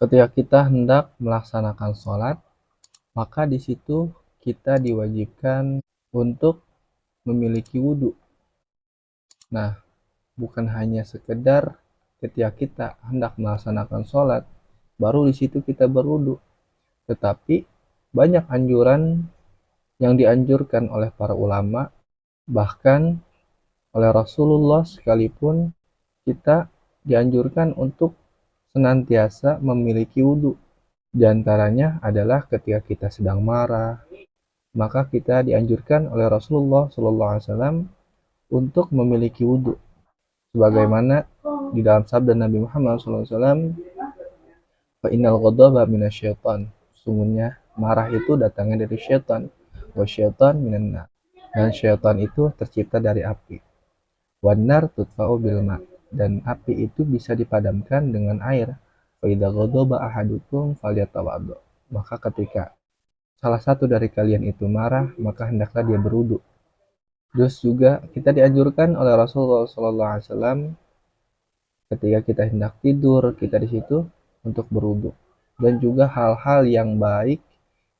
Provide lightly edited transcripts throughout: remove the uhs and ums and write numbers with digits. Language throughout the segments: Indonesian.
Ketika kita hendak melaksanakan sholat, maka di situ kita diwajibkan untuk memiliki wudhu. Nah, bukan hanya sekedar ketika kita hendak melaksanakan sholat, baru di situ kita berwudhu, tetapi banyak anjuran yang dianjurkan oleh para ulama, bahkan oleh Rasulullah sekalipun, kita dianjurkan untuk senantiasa memiliki wudhu. Di antaranya adalah ketika kita sedang marah, maka kita dianjurkan oleh Rasulullah SAW untuk memiliki wudhu. Sebagaimana di dalam sabda Nabi Muhammad SAW, fa innal ghadaba minasyaitan. Sungguhnya marah itu datangnya dari syaitan. Wa syaitan minan nar. Dan syaitan itu tercipta dari api. Wan nar tutfa'u bil ma. Dan api itu bisa dipadamkan dengan air. Fa idza ghadaba ahadukum falyatawaddo. Maka ketika salah satu dari kalian itu marah, maka hendaklah dia berwudu. Terus juga kita dianjurkan oleh Rasulullah SAW ketika kita hendak tidur, kita di situ untuk berwudu. Dan juga hal-hal yang baik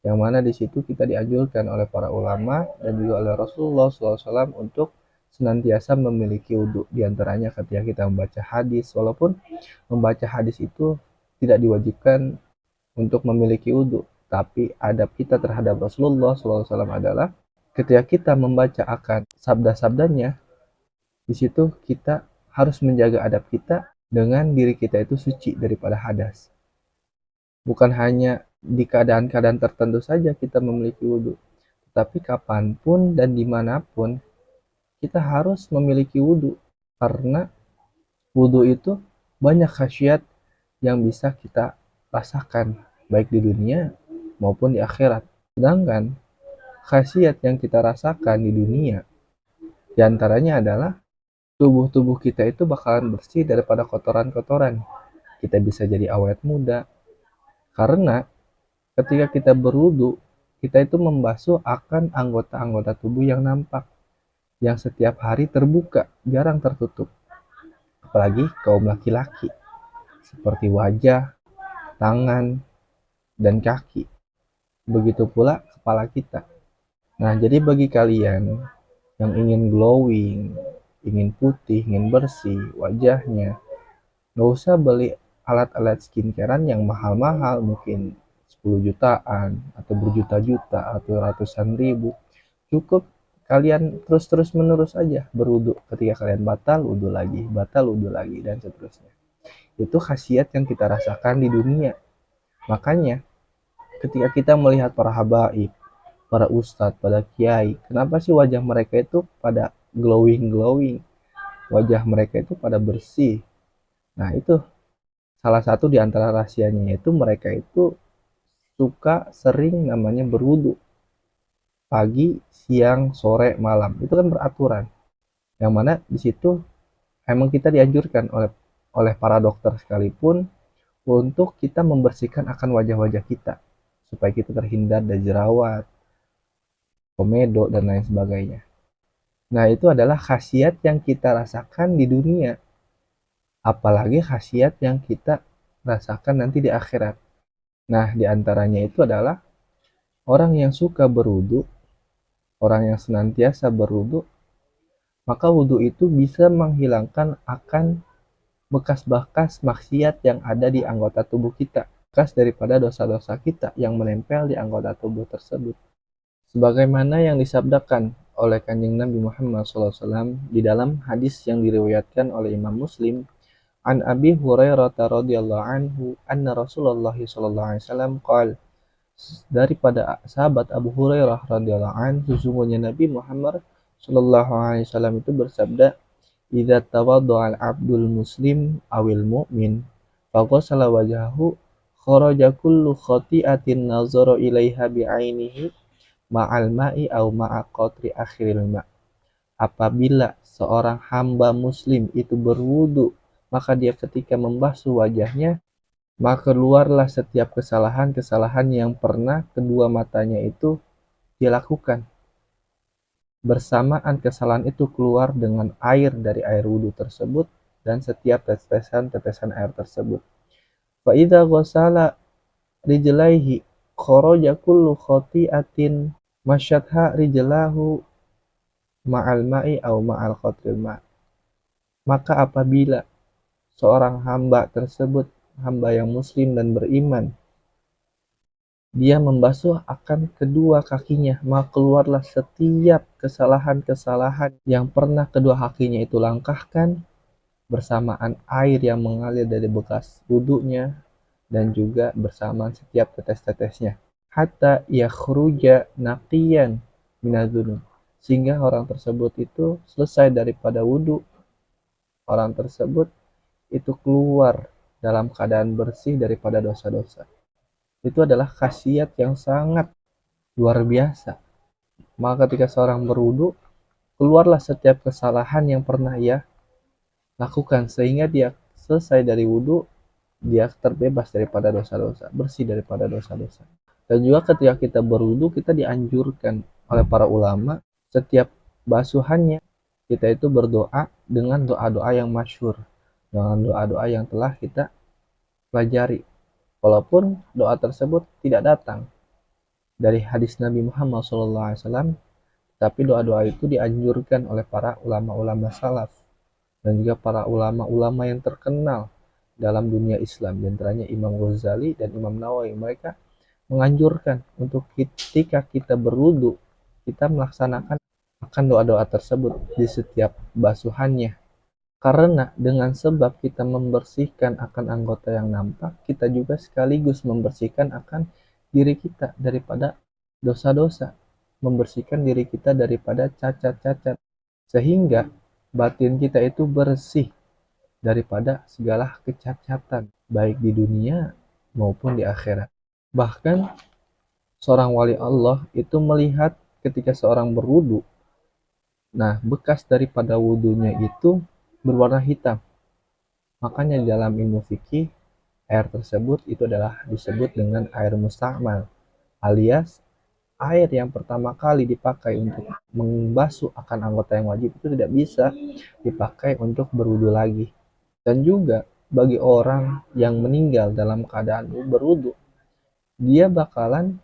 yang mana di situ kita dianjurkan oleh para ulama dan juga oleh Rasulullah SAW untuk senantiasa memiliki wudu. Di antaranya ketika kita membaca hadis, walaupun membaca hadis itu tidak diwajibkan untuk memiliki wudu, tapi adab kita terhadap Rasulullah SAW adalah ketika kita membaca akan sabda-sabdanya, di situ kita harus menjaga adab kita dengan diri kita itu suci daripada hadas. Bukan hanya di keadaan-keadaan tertentu saja kita memiliki wudhu, tetapi kapanpun dan dimanapun kita harus memiliki wudhu, karena wudhu itu banyak khasiat yang bisa kita rasakan baik di dunia maupun di akhirat. Sedangkan khasiat yang kita rasakan di dunia diantaranya adalah tubuh-tubuh kita itu bakalan bersih daripada kotoran-kotoran. Kita bisa jadi awet muda, karena ketika kita berwudu, kita itu membasuh akan anggota-anggota tubuh yang nampak, yang setiap hari terbuka, jarang tertutup. Apalagi kaum laki-laki, seperti wajah, tangan, dan kaki. Begitu pula kepala kita. Nah, jadi bagi kalian yang ingin glowing, ingin putih, ingin bersih wajahnya, nggak usah beli alat-alat skincarean yang mahal-mahal, mungkin 10 jutaan atau berjuta-juta atau ratusan ribu. Cukup kalian terus-terus menerus aja berwudu. Ketika kalian batal wudu lagi, dan seterusnya. Itu khasiat yang kita rasakan di dunia. Makanya ketika kita melihat para habaib, para ustadz, pada kiai, kenapa sih wajah mereka itu pada glowing, wajah mereka itu pada bersih? Nah, itu salah satu di antara rahasianya, yaitu mereka itu suka sering namanya berwudu pagi, siang, sore, malam. Itu kan beraturan. Yang mana di situ emang kita dianjurkan oleh para dokter sekalipun untuk kita membersihkan akan wajah-wajah kita supaya kita terhindar dari jerawat, komedo, dan lain sebagainya. Nah, itu adalah khasiat yang kita rasakan di dunia, apalagi khasiat yang kita rasakan nanti di akhirat. Nah, di antaranya itu adalah orang yang suka berwudu, orang yang senantiasa berwudu, maka wudu itu bisa menghilangkan akan bekas-bekas maksiat yang ada di anggota tubuh kita, bekas daripada dosa-dosa kita yang menempel di anggota tubuh tersebut. Sebagaimana yang disabdakan oleh Kanjeng Nabi Muhammad SAW di dalam hadis yang diriwayatkan oleh Imam Muslim, an Abi Hurairah radhiyallahu anhu anna Rasulullah sallallahu alaihi wasallam qala, daripada sahabat Abu Hurairah radhiyallahu anhu, sesungguhnya Nabi Muhammad sallallahu alaihi wasallam itu bersabda, idza tawaddo'al abdul muslim awil mu'min faqasala wajhahu kharaja kullu khati'atin nazara ilaiha bi'ainihi ma'al ma'i au ma'a qatri akhiril ma'. Apabila seorang hamba muslim itu berwudu, maka dia ketika membasuh wajahnya, maka keluarlah setiap kesalahan-kesalahan yang pernah kedua matanya itu dia lakukan. Bersamaan kesalahan itu keluar dengan air dari air wudu tersebut dan setiap tetesan-tetesan air tersebut. Fa idza ghasala rijlaihi kharaja kullu khati'atin masyatha rijlahu ma'al ma'i au ma'al qatril ma'. Maka apabila seorang hamba tersebut, hamba yang muslim dan beriman, dia membasuh akan kedua kakinya, maka keluarlah setiap kesalahan-kesalahan yang pernah kedua kakinya itu langkahkan bersamaan air yang mengalir dari bekas wudunya dan juga bersamaan setiap tetes-tetesnya. Hatta yakhruja naqiyan minadzunub, sehingga orang tersebut itu selesai daripada wudu, orang tersebut itu keluar dalam keadaan bersih daripada dosa-dosa. Itu adalah khasiat yang sangat luar biasa. Maka ketika seorang berwudu, keluarlah setiap kesalahan yang pernah ia lakukan, sehingga dia selesai dari wudu, dia terbebas daripada dosa-dosa, bersih daripada dosa-dosa. Dan juga ketika kita berwudu, kita dianjurkan oleh para ulama, setiap basuhannya kita itu berdoa dengan doa-doa yang masyhur, dengan doa-doa yang telah kita pelajari. Walaupun doa tersebut tidak datang dari hadis Nabi Muhammad SAW, tapi doa-doa itu dianjurkan oleh para ulama-ulama salaf dan juga para ulama-ulama yang terkenal dalam dunia Islam, di antaranya Imam Ghazali dan Imam Nawawi. Mereka menganjurkan untuk ketika kita berwudu, kita melaksanakan akan doa-doa tersebut di setiap basuhannya. Karena dengan sebab kita membersihkan akan anggota yang nampak, kita juga sekaligus membersihkan akan diri kita daripada dosa-dosa, membersihkan diri kita daripada cacat-cacat, sehingga batin kita itu bersih daripada segala kecacatan, baik di dunia maupun di akhirat. Bahkan seorang wali Allah itu melihat ketika seorang berwudu, nah bekas daripada wudunya itu berwarna hitam. Makanya di dalam ilmu fikih, air tersebut itu adalah disebut dengan air musta'mal, alias air yang pertama kali dipakai untuk membasuh akan anggota yang wajib itu tidak bisa dipakai untuk berwudu lagi. Dan juga bagi orang yang meninggal dalam keadaan berwudu, dia bakalan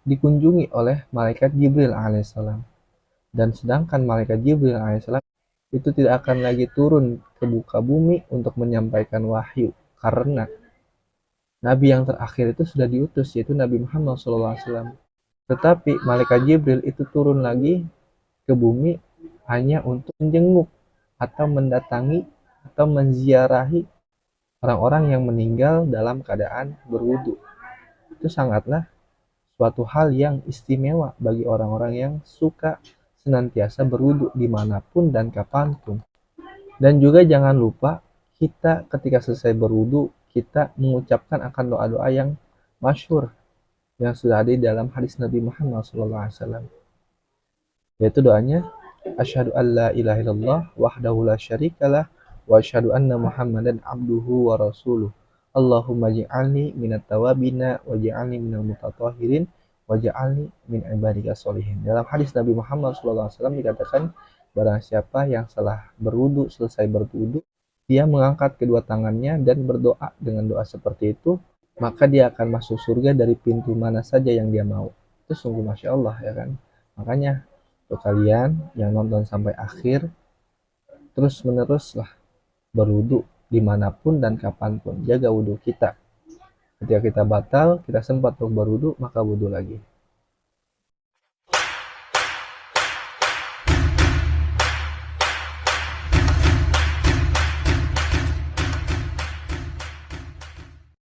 dikunjungi oleh malaikat Jibril alaihissalam. Dan sedangkan malaikat Jibril alaihissalam itu tidak akan lagi turun ke muka bumi untuk menyampaikan wahyu, karena Nabi yang terakhir itu sudah diutus, yaitu Nabi Muhammad SAW. Tetapi malaikat Jibril itu turun lagi ke bumi hanya untuk menjenguk atau mendatangi atau menziarahi orang-orang yang meninggal dalam keadaan berwudu. Itu sangatlah suatu hal yang istimewa bagi orang-orang yang suka senantiasa berwudu dimanapun dan kapanpun. Dan juga jangan lupa, kita ketika selesai berwudu, kita mengucapkan akan doa-doa yang masyhur yang sudah ada di dalam hadis Nabi Muhammad SAW. Yaitu doanya, asyhadu an la ilaha illallah wahdahu la syarikalah wa asyhadu anna Muhammadan abduhu wa rasuluh. Allahumma ja'alni minat tawabina wa ja'alni minal mutatahhirin waj'alni min ibadika sholihin. Dalam hadis Nabi Muhammad SAW dikatakan, barang siapa yang setelah berwudu, selesai berwudu, dia mengangkat kedua tangannya dan berdoa dengan doa seperti itu, maka dia akan masuk surga dari pintu mana saja yang dia mau. Itu sungguh Masya Allah, ya kan? Makanya untuk kalian yang nonton sampai akhir, terus meneruslah berwudu dimanapun dan kapanpun. Jaga wudu kita. Ketika kita batal, kita sempat untuk berwudu, maka wudu lagi.